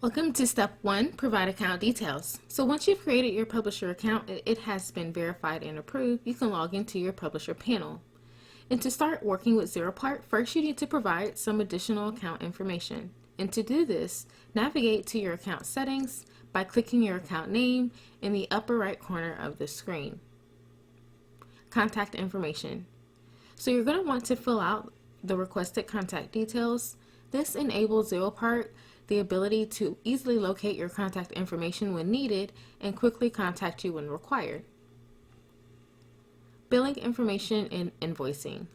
Welcome to step 1, provide account details. So once you've created your publisher account and it has been verified and approved, you can log into your publisher panel. And to start working with Zeropark, first you need to provide some additional account information. And to do this, navigate to your account settings by clicking your account name in the upper right corner of the screen. Contact information. So you're going to want to fill out the requested contact details. This enables Zeropark the ability to easily locate your contact information when needed and quickly contact you when required. Billing information and invoicing.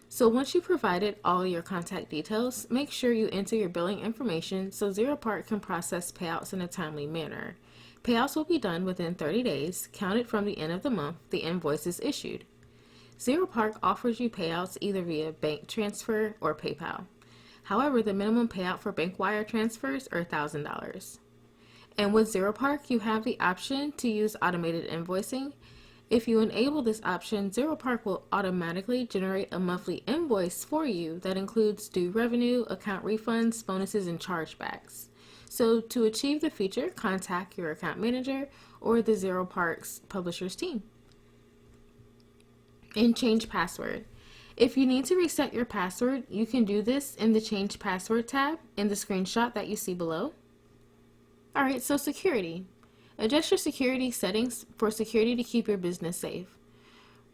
So once you've provided all your contact details, make sure you enter your billing information so Zeropark can process payouts in a timely manner. Payouts will be done within 30 days, counted from the end of the month the invoice is issued. Zeropark offers you payouts either via bank transfer or PayPal. However, the minimum payout for bank wire transfers are $1,000. And with Zeropark, you have the option to use automated invoicing. If you enable this option, Zeropark will automatically generate a monthly invoice for you that includes due revenue, account refunds, bonuses, and chargebacks. So to achieve the feature, contact your account manager or the Zeropark's publishers team. And change password. If you need to reset your password, you can do this in the Change Password tab in the screenshot that you see below. Alright, so security. Adjust your security settings for security to keep your business safe.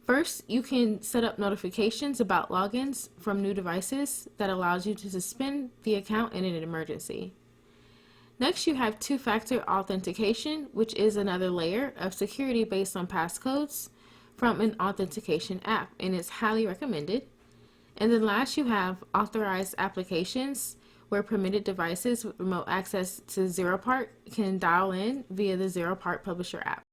First, you can set up notifications about logins from new devices that allows you to suspend the account in an emergency. Next, you have two-factor authentication, which is another layer of security based on passcodes from an authentication app, and it's highly recommended. And then last, you have authorized applications where permitted devices with remote access to Zeropark can dial in via the Zeropark Publisher app.